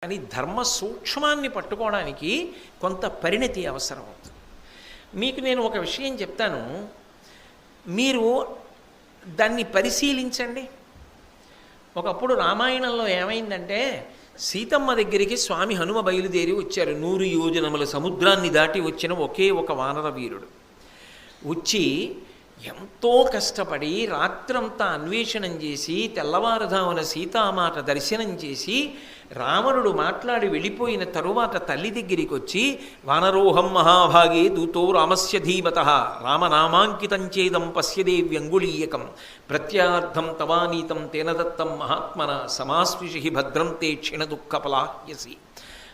కానీ ధర్మ సూక్ష్మాన్ని పట్టుకోవడానికి కొంత పరిణతి అవసరం అవుతుంది. మీకు నేను ఒక విషయం చెప్తాను, మీరు దాన్ని పరిశీలించండి. ఒకప్పుడు రామాయణంలో ఏమైందంటే, సీతమ్మ దగ్గరికి స్వామి హనుమ బయలుదేరి వచ్చారు. 100 యోజనముల సముద్రాన్ని దాటి వచ్చిన ఒకే ఒక వానర వీరుడు వచ్చి ఎంతో కష్టపడి రాత్రంతా అన్వేషణం చేసి తెల్లవారుధామున సీతామాత దర్శనం చేసి రావణుడు మాట్లాడి వెళ్ళిపోయిన తరువాత తల్లి దగ్గరికి వచ్చి, వానరోహం మహాభాగే దూతో రామస్య ధీమతః రామనామాంకితం చేదం పశ్యదేవ్యంగుళీయకం ప్రత్యార్థం తవానీతం తేన దత్తం మహాత్మన సమాస్విషి భద్రం తే క్షీణ దుఃఖపలాహ్యసి.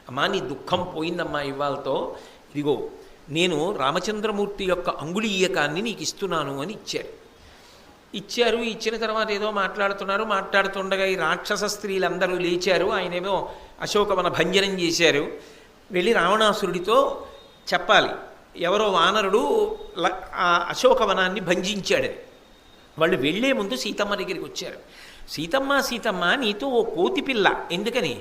అమ్మా, నీ దుఃఖం పోయిందమ్మా ఇవాళతో, ఇదిగో నేను రామచంద్రమూర్తి యొక్క అంగుళీయకాన్ని నీకు ఇస్తున్నాను అని ఇచ్చారు. ఇచ్చిన తర్వాత ఏదో మాట్లాడుతుండగా ఈ రాక్షస స్త్రీలందరూ లేచారు. ఆయనేమో అశోకవన భంజనం చేశారు. వెళ్ళి రావణాసురుడితో చెప్పాలి, ఎవరో వానరుడు ఆ అశోకవనాన్ని భంజించాడని. వాళ్ళు వెళ్లే ముందు సీతమ్మ దగ్గరికి వచ్చారు. సీతమ్మ నీతో ఓ కోతి పిల్ల, ఎందుకని?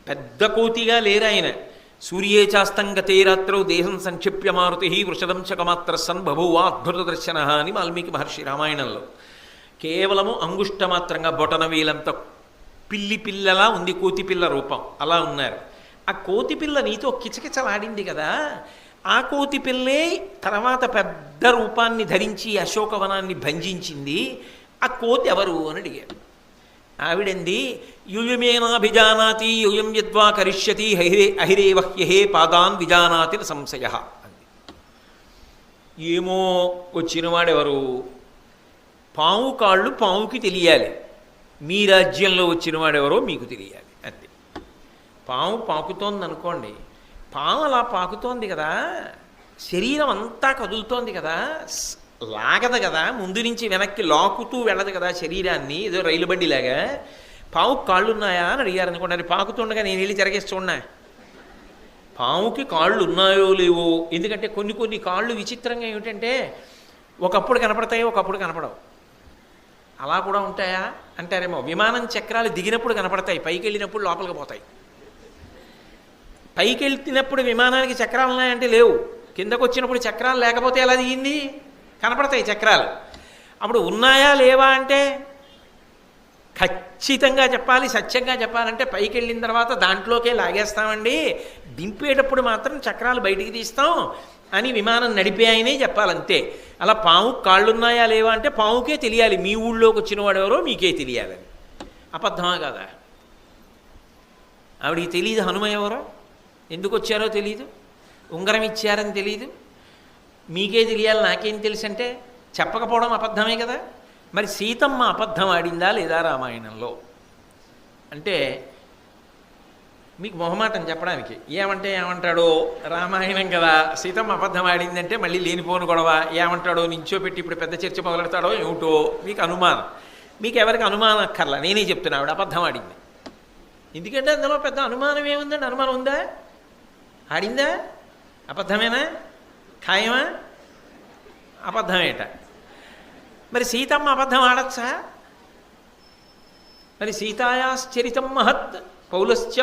పెద్ద కోతిగా లేరాయన. సూర్యే చాస్తంగతే రాత్రౌ దేహం సంక్షిప్య మారుతి వృషదంశకమాత్ర సన్ బభూవా అద్భుత దర్శన అని వాల్మీకి మహర్షి రామాయణంలో. కేవలము అంగుష్టమాత్రంగా బొటనవేలంత పిల్లలా ఉంది కోతి పిల్ల రూపం, అలా ఉన్నారు. ఆ కోతి పిల్ల నీతో కిచకిచలాడింది కదా, ఆ కోతి పిల్లే తర్వాత పెద్ద రూపాన్ని ధరించి అశోకవనాన్ని భంజించింది. ఆ కోతి ఎవరు అని అడిగారు. ఆవిడంది, యూయమేనాభిజానాతి యూయం యద్వా కరిష్యతి అహిరేవహ్యహే పాదాన్ విజానాతి సంశయ అంది. ఏమో వచ్చినవాడెవరు? పాము కాళ్ళు పాముకి తెలియాలి, మీ రాజ్యంలో వచ్చినవాడెవరో మీకు తెలియాలి అంతే. పాము పాకుతోంది అనుకోండి, పాము అలా పాకుతోంది కదా, శరీరం అంతా కదులుతోంది కదా, లాగదు కదా, ముందు నుంచి వెనక్కి లాకుతూ వెళ్ళదు కదా శరీరాన్ని, ఏదో రైలు బండిలాగా. పాము కాళ్ళున్నాయా అని అడిగారు అనుకోండి, అది పాకుతుండగా నేను వెళ్ళి తిరగేసి చూడనా? పాముకి కాళ్ళు ఉన్నాయో లేవో, ఎందుకంటే కొన్ని కాళ్ళు విచిత్రంగా ఏమిటంటే ఒకప్పుడు కనపడతాయి, ఒకప్పుడు కనపడవు. అలా కూడా ఉంటాయా అంటారేమో. విమానం చక్రాలు దిగినప్పుడు కనపడతాయి, పైకి వెళ్ళినప్పుడు లోపలికి పోతాయి. పైకి వెళ్తున్నప్పుడు విమానానికి చక్రాలు ఉన్నాయంటే లేవు, కిందకు వచ్చినప్పుడు చక్రాలు లేకపోతే ఎలా దిగింది? కనపడతాయి చక్రాలు. అప్పుడు ఉన్నాయా లేవా అంటే ఖచ్చితంగా చెప్పాలి, సత్యంగా చెప్పాలంటే పైకి వెళ్ళిన తర్వాత దాంట్లోకే లాగేస్తామండి, దింపేటప్పుడు మాత్రం చక్రాలు బయటికి తీస్తాం అని విమానం నడిపే ఆయనే చెప్పాలంతే. అలా పాము కాళ్ళున్నాయా లేవా అంటే పాముకే తెలియాలి, మీ ఊళ్ళోకి వచ్చిన వాడెవరో మీకే తెలియాలని. అబద్ధమా కాదా? ఆవిడికి తెలియదు హనుమ ఎవరో, ఎందుకు వచ్చారో తెలియదు, ఉంగరం ఇచ్చారని తెలియదు, మీకే తెలియాలి నాకేం తెలుసు అంటే చెప్పకపోవడం అబద్ధమే కదా. మరి సీతమ్మ అబద్ధం ఆడిందా లేదా రామాయణంలో అంటే మీకు మొహమాటం చెప్పడానికి. ఏమంటాడో రామాయణం కదా, సీతమ్మ అబద్ధం ఆడిందంటే మళ్ళీ లేనిపోను గొడవ, ఏమంటాడో నించోపెట్టి ఇప్పుడు పెద్ద చర్చ మొదలెడతాడో ఏమిటో మీకు అనుమానం. మీకు ఎవరికి అనుమానం అక్కర్లా, నేనే చెప్తున్నా ఆవిడ అబద్ధం ఆడింది. ఎందుకంటే అందులో పెద్ద అనుమానం ఏముందండి? అనుమానం ఉందా? ఆడిందా? అబద్ధమేనా? ఖాయమా? అబద్ధమేట. మరి సీతమ్మ అబద్ధం ఆడచ్చా? మరి సీతాయాశ్చరితం మహత్ పౌలశ్చ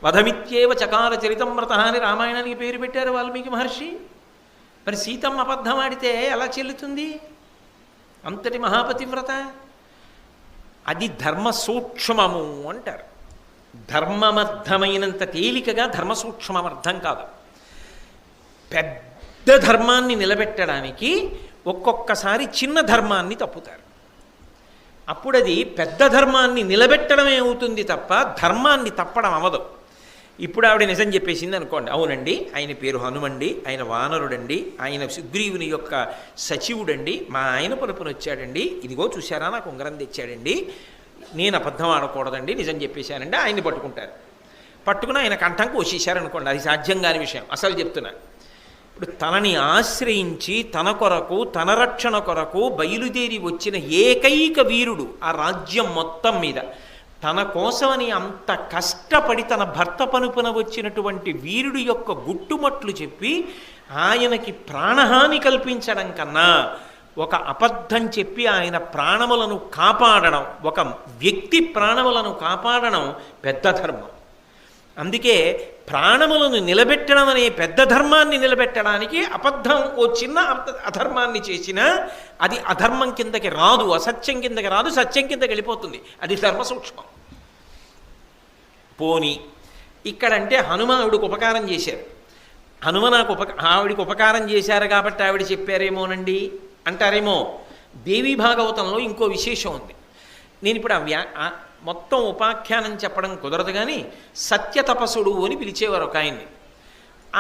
వధమిత్యేవ చకార చరితం వ్రత అని రామాయణానికి పేరు పెట్టారు వాల్మీకి మహర్షి. మరి సీతమ్మ అబద్ధం ఆడితే ఎలా చెల్లుతుంది? అంతటి మహాపతివ్రత. అది ధర్మ సూక్ష్మము అంటారు. ధర్మమర్థమైనంత తేలికగా ధర్మ సూక్ష్మం అర్థం కాదు. పెద్ద ధర్మాన్ని నిలబెట్టడానికి ఒక్కొక్కసారి చిన్న ధర్మాన్ని తప్పుతారు. అప్పుడు అది పెద్ద ధర్మాన్ని నిలబెట్టడమే అవుతుంది తప్ప ధర్మాన్ని తప్పడం అవ్వదు. ఇప్పుడు ఆవిడ నిజం చెప్పేసింది అనుకోండి, అవునండి ఆయన పేరు హనుమండి, ఆయన వానరుడండి, ఆయన సుగ్రీవుని యొక్క సచివుడండి, మా ఆయన పలుపున వచ్చాడండి, ఇదిగో చూశారా నాకు ఉంగరం తెచ్చాడండి, నేను అబద్ధం ఆడకూడదండి నిజం చెప్పేశానండి, ఆయన్ని పట్టుకుని ఆయన కంఠం కోసేశారనుకోండి, అది సాధ్యం కాని విషయం. అసలు చెప్తున్నా, ఇప్పుడు తనని ఆశ్రయించి తన కొరకు తన రక్షణ కొరకు బయలుదేరి వచ్చిన ఏకైక వీరుడు ఆ రాజ్యం మొత్తం మీద తన కోసమని అంత కష్టపడి తన భర్త పనుపున వచ్చినటువంటి వీరుడి యొక్క గుట్టుమట్లు చెప్పి ఆయనకి ప్రాణహాని కల్పించడం కన్నా ఒక అబద్ధం చెప్పి ఆయన ప్రాణములను కాపాడడం, ఒక వ్యక్తి ప్రాణములను కాపాడడం పెద్ద ధర్మం. అందుకే ప్రాణములను నిలబెట్టడం అనే పెద్ద ధర్మాన్ని నిలబెట్టడానికి అబద్ధం ఓ చిన్న అధర్మాన్ని చేసినా అది అధర్మం కిందకి రాదు, అసత్యం కిందకి రాదు, సత్యం కిందకి వెళ్ళిపోతుంది. అది ధర్మ సూక్ష్మం. పోని ఇక్కడంటే ఆవిడకు ఉపకారం చేశారు, నాకు ఆవిడికి ఉపకారం చేశారు కాబట్టి ఆవిడ చెప్పారేమోనండి అంటారేమో. దేవీ భాగవతంలో ఇంకో విశేషం ఉంది. నేను ఇప్పుడు మొత్తం ఉపాఖ్యానం చెప్పడం కుదరదు, కానీ సత్యతపసుడు అని పిలిచేవారు ఒక ఆయన్ని.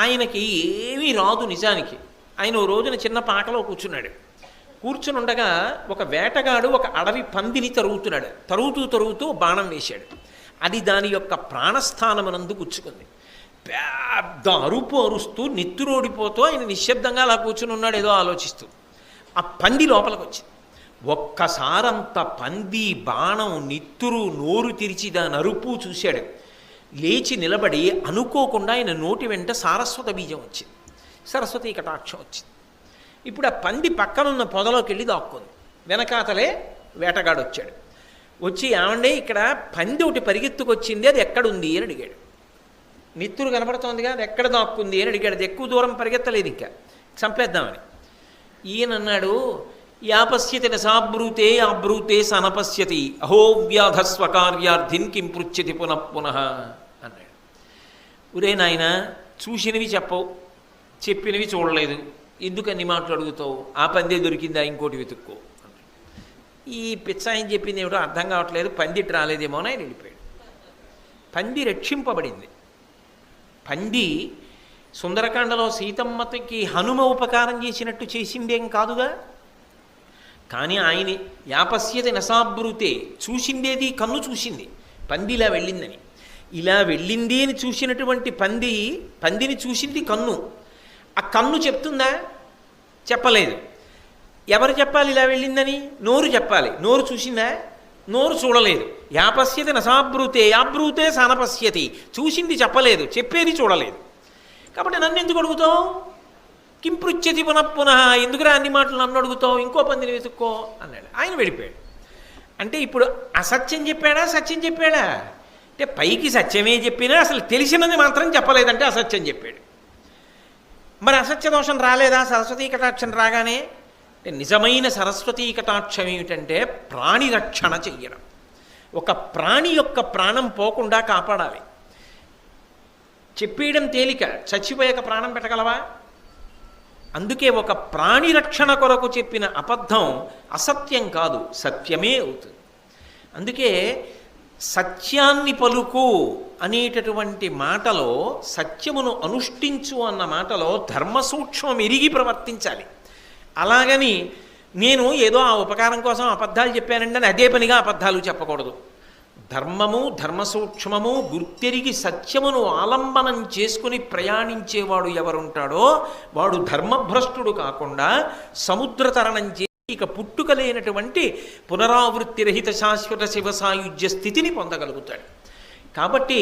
ఆయనకి ఏమీ రాదు నిజానికి. ఆయన ఓ రోజున చిన్న పాకలో కూర్చుని ఉండగా ఒక వేటగాడు ఒక అడవి పందిని తరుగుతూ బాణం వేశాడు. అది దాని యొక్క ప్రాణస్థానమునందు గుచ్చుకుంది. పెద్ద అరుపు అరుస్తూ నెత్తురోడిపోతూ ఆయన నిశ్శబ్దంగా అలా కూర్చుని ఉన్నాడు, ఏదో ఆలోచిస్తూ. ఆ పంది లోపలికి వచ్చింది. ఒక్కసారంత పంది బాణం నిత్తురు నోరు తెరిచి దాని అరుపు చూశాడు. లేచి నిలబడి అనుకోకుండా ఆయన నోటి వెంట సారస్వత బీజం వచ్చింది, సరస్వతీ కటాక్షం వచ్చింది. ఇప్పుడు ఆ పంది పక్కనున్న పొదలోకి వెళ్ళి దాక్కుంది. వెనకాతలే వేటగాడు వచ్చాడు. వచ్చి ఏమండే ఇక్కడ పంది ఒకటి పరిగెత్తుకొచ్చింది, అది ఎక్కడుంది అని అడిగాడు. నిత్తురు కనబడుతోందిగా, అది ఎక్కడ దాక్కుంది అని అడిగాడు. అది ఎక్కువ దూరం పరిగెత్తలేదు, ఇంకా చంపేద్దామని. ఈయన అన్నాడు, యాపశ్యతి నసాబ్రూతే ఆబ్రూతే సనపశ్యతి అహో వ్యాధస్వకార్యార్థిన్ కిం పృచ్యతి పునః అన్నాడు. ఒరే నాయన, చూసినవి చెప్పవు, చెప్పినవి చూడలేదు, ఎందుకన్ని మాటలు అడుగుతావు? ఆ పందే దొరికిందా, ఇంకోటి వెతుక్కో. ఈ పిచ్చాయని చెప్పింది ఏమిటో అర్థం కావట్లేదు, పందిటి రాలేదేమో అని ఆయన వెళ్ళిపోయాడు. పంది రక్షింపబడింది. పంది సుందరకాండలో సీతమ్మకి హనుమ ఉపకారం చేసినట్టు చేసిందేం కాదుగా. కానీ ఆయన యాపశ్యతి నసాబ్రుతే, చూసిందేది కన్ను చూసింది, పంది ఇలా వెళ్ళిందని. ఇలా వెళ్ళింది అని చూసినటువంటి పందిని చూసింది కన్ను. ఆ కన్ను చెప్తుందా? చెప్పలేదు. ఎవరు చెప్పాలి ఇలా వెళ్ళిందని? నోరు చెప్పాలి. నోరు చూసిందా? నోరు చూడలేదు. యాపశ్యతి నసాబ్రూతే యాబ్రూతే సనపశ్యతి, చూసింది చెప్పలేదు, చెప్పేది చూడలేదు. కాబట్టి నన్ను ఎందుకు అడుగుతావు? కిం పృచ్యతి పునః, ఎందుకురా అన్ని మాటలు నన్ను అడుగుతావు? ఇంకో పందిని వెతుక్కో అన్నాడు. ఆయన వెళ్ళిపోయాడు. అంటే ఇప్పుడు అసత్యం చెప్పాడా, సత్యం చెప్పాడా? అంటే పైకి సత్యమే చెప్పినా అసలు తెలిసినది మాత్రం చెప్పలేదంటే అసత్యం చెప్పాడు. మరి అసత్య దోషం రాలేదా సరస్వతీ కటాక్షం రాగానే? అంటే నిజమైన సరస్వతీ కటాక్షం ఏమిటంటే ప్రాణి రక్షణ చెయ్యడం. ఒక ప్రాణి యొక్క ప్రాణం పోకుండా కాపాడాలి. చెప్పేయడం తేలిక, చచ్చిపోయాక ప్రాణం పెట్టగలవా? అందుకే ఒక ప్రాణి రక్షణ కొరకు చెప్పిన అబద్ధం అసత్యం కాదు, సత్యమే అవుతుంది. అందుకే సత్యాన్ని పలుకు అనేటటువంటి మాటలో, సత్యమును అనుష్ఠించు అన్న మాటలో ధర్మసూక్ష్మం ఎరిగి ప్రవర్తించాలి. అలాగని నేను ఏదో ఆ ఉపకారం కోసం అబద్ధాలు చెప్పానండి అని అదే పనిగా అబద్ధాలు చెప్పకూడదు. ధర్మము, ధర్మసూక్ష్మము గుర్తెరిగి సత్యమును ఆలంబనం చేసుకుని ప్రయాణించేవాడు ఎవరుంటాడో వాడు ధర్మభ్రష్టుడు కాకుండా సముద్రతరణం చేసి ఇక పుట్టుక లేనటువంటి పునరావృత్తి రహిత శాశ్వత శివసాయుజ్య స్థితిని పొందగలుగుతాడు. కాబట్టి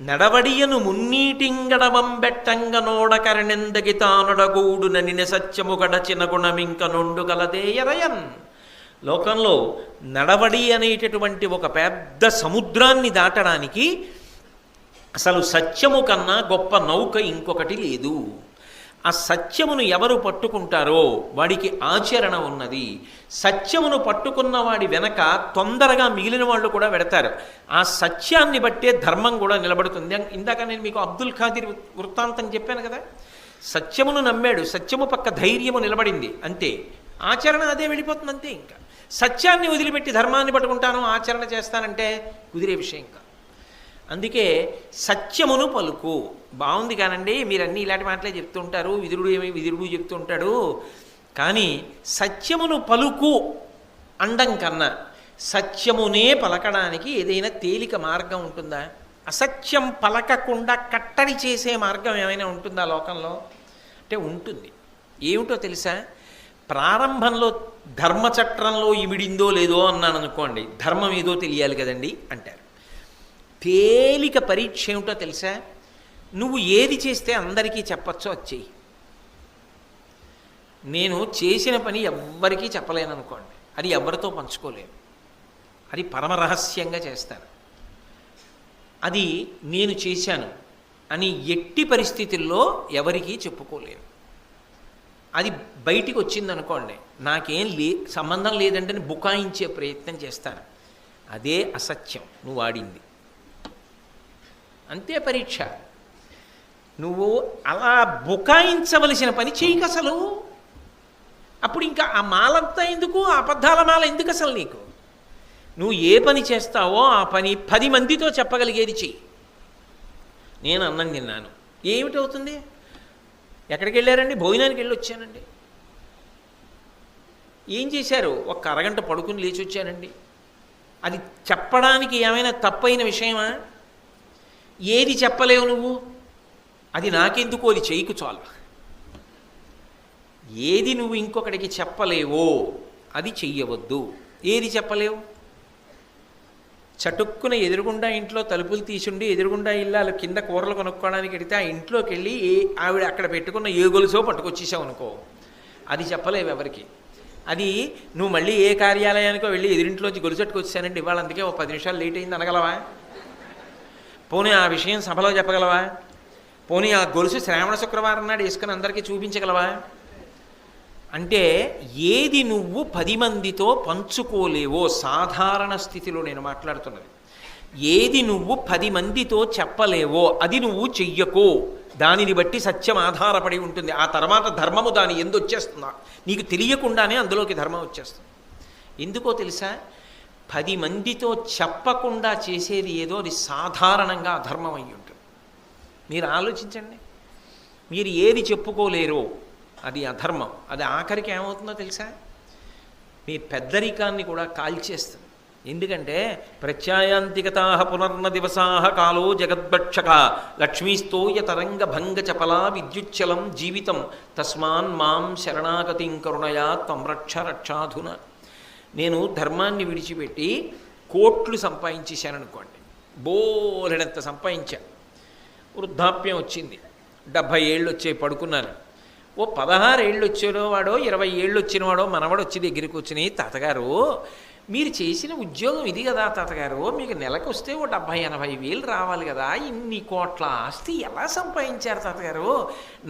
నడవడియను మున్నీటింగడవంబెట్టంగ నోడకరణెందగి తానొడగూడున నిన సత్యము గడచిన గుణమింక నొండు గలదేయరయన్. లోకంలో నడవడి అనేటటువంటి ఒక పెద్ద సముద్రాన్ని దాటడానికి అసలు సత్యము కన్నా గొప్ప నౌక ఇంకొకటి లేదు. ఆ సత్యమును ఎవరు పట్టుకుంటారో వాడికి ఆచరణ ఉన్నది. సత్యమును పట్టుకున్న వాడి వెనక తొందరగా మిగిలిన వాళ్ళు కూడా పెడతారు. ఆ సత్యాన్ని బట్టే ధర్మం కూడా నిలబడుతుంది. ఇందాక నేను మీకు అబ్దుల్ ఖాదిర్ వృత్తాంతం చెప్పాను కదా. సత్యమును నమ్మాడు, సత్యము పక్క ధైర్యము నిలబడింది, అంతే. ఆచరణ అదే వెళ్ళిపోతుంది, అంతే. ఇంకా సత్యాన్ని వదిలిపెట్టి ధర్మాన్ని పట్టుకుంటాను, ఆచరణ చేస్తానంటే కుదిరే విషయం కాదు. అందుకే సత్యమును పలుకు. బాగుంది కానండి, మీరన్నీ ఇలాంటి మాటలే చెప్తుంటారు, విదురుడు చెప్తుంటాడు. కానీ సత్యమును పలుకు అండం కన్నా సత్యమునే పలకడానికి ఏదైనా తేలిక మార్గం ఉంటుందా? అసత్యం పలకకుండా కట్టడి చేసే మార్గం ఏమైనా ఉంటుందా లోకంలో? అంటే ఉంటుంది. ఏమిటో తెలుసా? ప్రారంభంలో ధర్మచట్రంలో ఇమిడిందో లేదో అన్నాను అనుకోండి, ధర్మం ఏదో తెలియాలి కదండి అంటారు. తేలిక పరీక్ష ఏమిటో తెలుసా? నువ్వు ఏది చేస్తే అందరికీ చెప్పచ్చో అది చెయ్యి. నేను చేసిన పని ఎవ్వరికీ చెప్పలేను అనుకోండి, అది ఎవరితో పంచుకోలేను, అది పరమరహస్యంగా చేస్తాను. అది నేను చేశాను అని ఎట్టి పరిస్థితుల్లో ఎవరికీ చెప్పుకోలేను. అది బయటికి వచ్చిందనుకోండి, నాకేం సంబంధం లేదంటే బుకాయించే ప్రయత్నం చేస్తాను. అదే అసత్యం నువ్వు ఆడింది. అంతే పరీక్ష. నువ్వు అలా బుకాయించవలసిన పని చేయకు అసలు. అప్పుడు ఇంకా ఆ మాలంతా ఎందుకు, ఆ అబద్ధాల మాల ఎందుకు అసలు నీకు? నువ్వు ఏ పని చేస్తావో ఆ పని 10 మందితో చెప్పగలిగేది చెయ్యి. నేను అన్నం తిన్నాను, ఏమిటవుతుంది? ఎక్కడికి వెళ్ళారండి? భోజనానికి వెళ్ళి వచ్చానండి. ఏం చేశారు? ఒక అరగంట పడుకుని లేచి వచ్చానండి. అది చెప్పడానికి ఏమైనా తప్పైన విషయమా? ఏది చెప్పలేవు నువ్వు? అది నాకెందుకు, అది చేయకు చాలు. ఏది నువ్వు ఇంకొకటికి చెప్పలేవో అది చెయ్యవద్దు. ఏది చెప్పలేవు? చటుక్కున ఎదురుగుండా ఇంట్లో తలుపులు తీసుండి ఎదురుగుండా ఇల్లాలు కింద కూరలు కొనుక్కోవడానికి వెడితే ఆ ఇంట్లోకి వెళ్ళి ఆవిడ అక్కడ పెట్టుకున్న ఏ గొలుసో పట్టుకొచ్చేసావు అనుకో, అది చెప్పలేవు ఎవరికి. అది నువ్వు మళ్ళీ ఏ కార్యాలయానికో వెళ్ళి ఎదురింట్లోంచి గొలుసు పట్టుకొచ్చానండి ఇవాళ, అందుకే ఓ 10 నిమిషాలు లేట్ అయింది అనగలవా? పోనీ ఆ విషయం సభలో చెప్పగలవా? పోనీ ఆ గొలుసు శ్రావణ శుక్రవారం నాడు వేసుకుని అందరికీ చూపించగలవా? అంటే ఏది నువ్వు 10 మందితో పంచుకోలేవో, సాధారణ స్థితిలో నేను మాట్లాడుతున్నది, ఏది నువ్వు 10 మందితో చెప్పలేవో అది నువ్వు చెయ్యకో. దానిని బట్టి సత్యం ఆధారపడి ఉంటుంది. ఆ తర్వాత ధర్మము దాని ఎందు వచ్చేస్తుందా నీకు తెలియకుండానే అందులోకి ధర్మం వచ్చేస్తుంది. ఎందుకో తెలుసా? 10 మందితో చెప్పకుండా చేసేది ఏదో అది సాధారణంగా అధర్మం అయి ఉంటుంది. మీరు ఆలోచించండి. మీరు ఏది చెప్పుకోలేరో అది అధర్మం. అది ఆఖరికి ఏమవుతుందో తెలుసా? మీ పెద్దరికాన్ని కూడా కాల్చేస్తుంది. ఎందుకంటే ప్రత్యాయాంతికతా పునర్న దివసా కాలో జగద్భక్షక లక్ష్మీస్తోయ తరంగ భంగ చపలా విద్యుచ్చలం జీవితం తస్మాన్ మాం శరణాగతిం కరుణయా త్వం రక్ష రక్షాధున. నేను ధర్మాన్ని విడిచిపెట్టి కోట్లు సంపాదించేశాననుకోండి, బోలెడంత సంపాదించాను, వృద్ధాప్యం వచ్చింది, 70 ఏళ్ళు వచ్చాయి, పడుకున్నాను. ఓ 16 ఏళ్ళు వచ్చేనో వాడో 20 ఏళ్ళు వచ్చినవాడో మనవాడు వచ్చి దగ్గరికి కూర్చుని, తాతగారు మీరు చేసిన ఉద్యోగం ఇది కదా తాతగారు, మీకు నెలకు వస్తే ఓ 70-80 వేలు రావాలి కదా, ఇన్ని కోట్ల ఆస్తి ఎలా సంపాదించారు తాతగారు,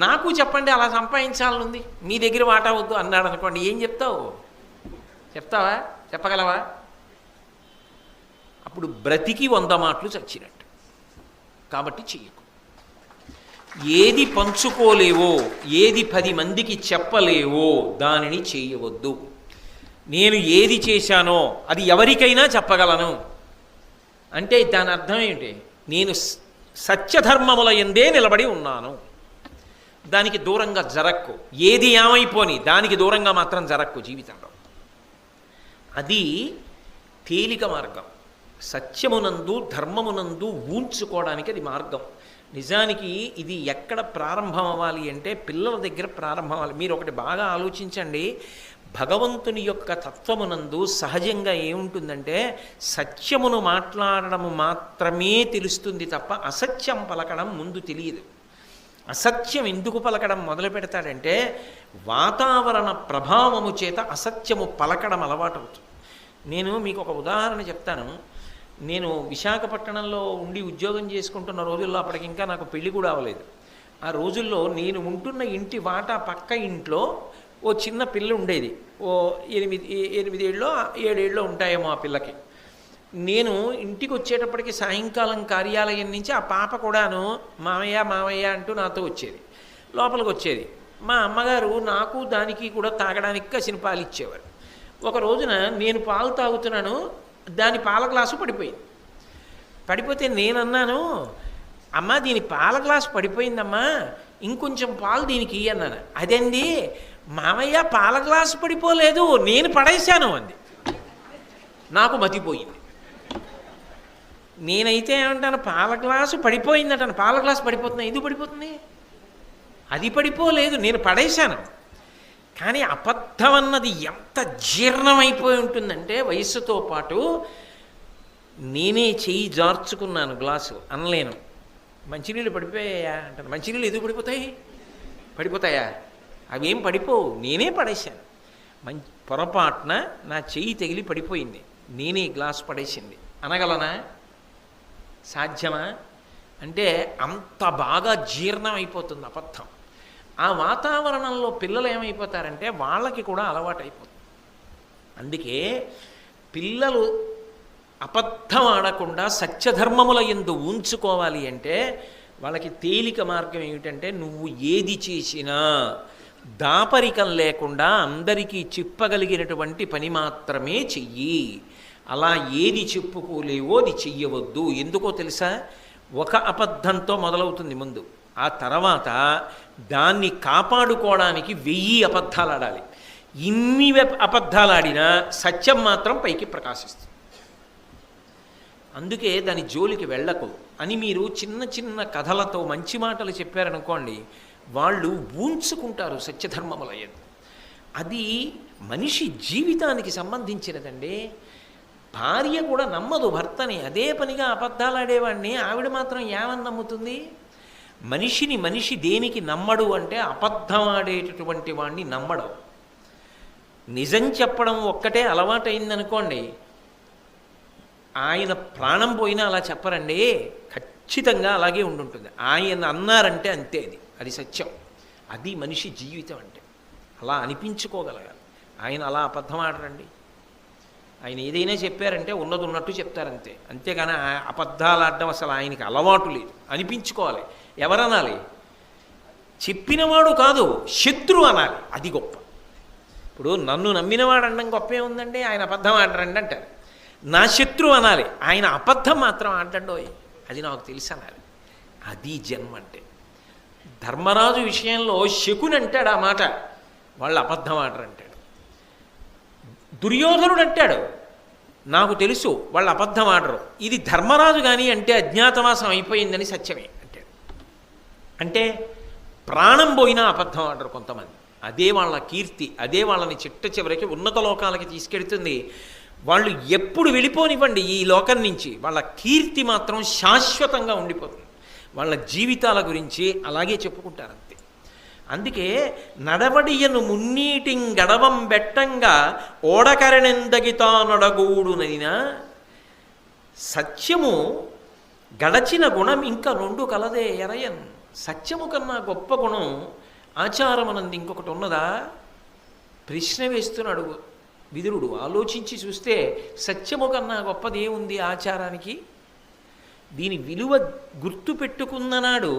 నాకు చెప్పండి అలా సంపాదించాలనుంది, మీ దగ్గర వాటా వద్దు అన్నాడు అనుకోండి, ఏం చెప్తావు? చెప్తావా? చెప్పగలవా? అప్పుడు బ్రతికి 100 మాటలు చచ్చినట్టు. కాబట్టి చెయ్యకు. ఏది పంచుకోలేవో, ఏది 10 మందికి చెప్పలేవో దానిని చేయవద్దు. నేను ఏది చేశానో అది ఎవరికైనా చెప్పగలను అంటే దాని అర్థం ఏంటి? నేను సత్యధర్మముల యందే నిలబడి ఉన్నాను, దానికి దూరంగా జరక్కు. ఏది ఏమైపోని దానికి దూరంగా మాత్రం జరక్కు జీవితంలో. అది తేలిక మార్గం. సత్యమునందు ధర్మమునందు ఊంచుకోవడానికి అది మార్గం. నిజానికి ఇది ఎక్కడ ప్రారంభం అవ్వాలి అంటే పిల్లల దగ్గర ప్రారంభం అవ్వాలి. మీరు ఒకటి బాగా ఆలోచించండి. భగవంతుని యొక్క తత్వమునందు సహజంగా ఏముంటుందంటే సత్యమును మాట్లాడడం మాత్రమే తెలుస్తుంది తప్ప అసత్యం పలకడం ముందు తెలియదు. అసత్యం ఎందుకు పలకడం మొదలు పెడతాడంటే వాతావరణ ప్రభావము చేత అసత్యము పలకడం అలవాటు అవుతుంది. నేను మీకు ఒక ఉదాహరణ చెప్తాను. నేను విశాఖపట్నంలో ఉండి ఉద్యోగం చేసుకుంటున్న రోజుల్లో, అప్పటికి ఇంకా నాకు పెళ్లి కూడా అవ్వలేదు, ఆ రోజుల్లో నేను ఉంటున్న ఇంటి వాటా పక్క ఇంట్లో ఓ చిన్న పిల్ల ఉండేది. ఓ 8 ఏళ్ళో 7 ఏళ్ళో ఉంటాయేమో ఆ పిల్లకి. నేను ఇంటికి వచ్చేటప్పటికి సాయంకాలం కార్యాలయం నుంచి ఆ పాప కూడాను మామయ్య మామయ్య అంటూ నాతో వచ్చేది, లోపలికి వచ్చేది. మా అమ్మగారు నాకు దానికి కూడా తాగడానికి కసిన పాలు ఇచ్చేవారు. ఒక రోజున నేను పాలు తాగుతున్నాను, దాని పాల గ్లాసు పడిపోయింది. పడిపోతే నేనన్నాను, అమ్మ దీని పాల గ్లాసు పడిపోయిందమ్మా, ఇంకొంచెం పాలు దీనికి అన్నాను. అదండి మామయ్య పాల గ్లాసు పడిపోలేదు, నేను పడేశాను అంది. నాకు మతిపోయింది. నేనైతే ఏమంటాను, పాల గ్లాసు పడిపోయిందంటాను. పాల గ్లాసు పడిపోతుంది, ఎందుకు పడిపోతుంది? అది పడిపోలేదు, నేను పడేశాను. కానీ అబద్ధం అన్నది ఎంత జీర్ణమైపోయి ఉంటుందంటే వయస్సుతో పాటు. నేనే చెయ్యి జార్చుకున్నాను, గ్లాసు అనలేను. మంచినీళ్ళు పడిపోయాయా అంటాను. మంచినీళ్ళు ఎందుకు పడిపోతాయి? పడిపోతాయా? అవేం పడిపోవు, నేనే పడేశాను. పొరపాటున నా చెయ్యి తగిలి పడిపోయింది, నేనే గ్లాసు పడేసింది అనగలనా? సాధ్యమా అంటే అంత బాగా జీర్ణం అయిపోతుంది అబద్ధం. ఆ వాతావరణంలో పిల్లలు ఏమైపోతారంటే వాళ్ళకి కూడా అలవాటైపోతుంది. అందుకే పిల్లలు అబద్ధం ఆడకుండా సత్యధర్మముల యందు ఉంచుకోవాలి అంటే వాళ్ళకి తేలిక మార్గం ఏమిటంటే నువ్వు ఏది చేసినా దాపరికం లేకుండా అందరికీ చెప్పగలిగినటువంటి పని మాత్రమే చెయ్యి. అలా ఏది చెప్పుకోలేవో అది చెయ్యవద్దు. ఎందుకో తెలుసా? ఒక అబద్ధంతో మొదలవుతుంది ముందు, ఆ తర్వాత దాన్ని కాపాడుకోవడానికి 1000 అబద్ధాలు ఆడాలి. ఇన్ని అబద్ధాలు ఆడినా సత్యం మాత్రం పైకి ప్రకాశిస్తుంది. అందుకే దాని జోలికి వెళ్ళకు అని మీరు చిన్న చిన్న కథలతో మంచి మాటలు చెప్పారనుకోండి, వాళ్ళు ఊంచుకుంటారు సత్యధర్మములయ్యదు. అది మనిషి జీవితానికి సంబంధించినదండి. భార్య కూడా నమ్మదు భర్తని. అదే పనిగా అబద్ధాలు ఆడేవాడిని ఆవిడ మాత్రం ఏమని నమ్ముతుంది? మనిషి దేనికి నమ్మడు అంటే అబద్ధం ఆడేటటువంటి వాడిని నమ్మడం. నిజం చెప్పడం ఒక్కటే అలవాటైందనుకోండి, ఆయన ప్రాణం పోయినా అలా చెప్పరండి, ఖచ్చితంగా అలాగే ఉండుంటుంది. ఆయన అన్నారంటే అంతే, అది సత్యం. అది మనిషి జీవితం అంటే. అలా అనిపించుకోగలగాలి. ఆయన అలా అబద్ధం ఆడరండి. ఆయన ఏదైనా చెప్పారంటే ఉన్నది ఉన్నట్టు చెప్తారంతే. అంతేగాని అబద్ధాలు ఆడడం అసలు ఆయనకి అలవాటు లేదు. అనిపించుకోవాలి. ఎవరనాలి? చెప్పినవాడు కాదు, శత్రువు అనాలి. అది గొప్ప. ఇప్పుడు నన్ను నమ్మినవాడు అనడం గొప్పే ఉందండి, ఆయన అబద్ధం ఆడరండి అంటారు. నా శత్రువు అనాలి, ఆయన అబద్ధం మాత్రం ఆడండోయ్, అది నాకు తెలుసు అనాలి. అది జన్మ అంటే. ధర్మరాజు విషయంలో శకుని అంటాడు ఆ మాట, వాళ్ళు అబద్ధం ఆడరంటాడు. దుర్యోధనుడు అంటాడు, నాకు తెలుసు వాళ్ళు అబద్ధం ఆడరు. ఇది ధర్మరాజు కానీ అంటే అజ్ఞాతవాసం అయిపోయిందని సత్యమే అంటాడు. అంటే ప్రాణం పోయినా అబద్ధం ఆడరు కొంతమంది. అదే వాళ్ళ కీర్తి, అదే వాళ్ళని చిట్ట చివరికి ఉన్నత లోకాలకి తీసుకెడుతుంది. వాళ్ళు ఎప్పుడు వెళ్ళిపోనివ్వండి ఈ లోకం నుంచి, వాళ్ళ కీర్తి మాత్రం శాశ్వతంగా ఉండిపోతుంది. వాళ్ళ జీవితాల గురించి అలాగే చెప్పుకుంటారు అంతే. అందుకే నడవడియను మున్నీటిం గడవం బెట్టంగా ఓడకరణెందగితా నడగూడునైనా సత్యము గడచిన గుణం ఇంకా 2 కలదే ఎరయన్. సత్యము కన్నా గొప్ప గుణం ఆచారమనంది ఇంకొకటి ఉన్నదా? ప్రశ్న వేస్తున్నాడు విదురుడు. ఆలోచించి చూస్తే సత్యము కన్నా గొప్పది ఏముంది ఆచారానికి? దీని విలువ గుర్తు పెట్టుకున్ననాడు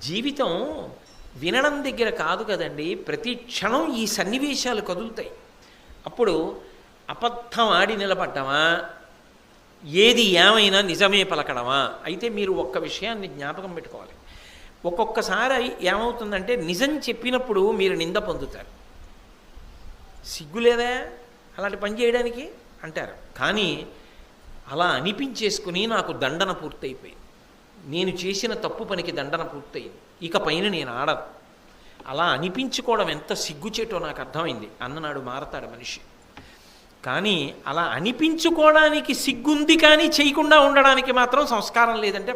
జీవితం వినడం దగ్గర కాదు కదండి, ప్రతి క్షణం ఈ సన్నివేశాలు కదులుతాయి. అప్పుడు అబద్ధం ఆడి నిలబడ్డమా, ఏది ఏమైనా నిజమే పలకడమా? అయితే మీరు ఒక్క విషయాన్ని జ్ఞాపకం పెట్టుకోవాలి. ఒక్కొక్కసారి ఏమవుతుందంటే నిజం చెప్పినప్పుడు మీరు నింద పొందుతారు. సిగ్గులేదా అలాంటి పని చేయడానికి అంటారు. కానీ అలా అనిపించేసుకుని నాకు దండన పూర్తయిపోయింది, నేను చేసిన తప్పు పనికి దండన పూర్తయింది, ఇక పైన నేను ఆడను, అలా అనిపించుకోవడం ఎంత సిగ్గుచేటో నాకు అర్థమైంది అన్ననాడు మారతాడు మనిషి. కానీ అలా అనిపించుకోవడానికి సిగ్గుంది కానీ చేయకుండా ఉండడానికి మాత్రం సంస్కారం లేదంటే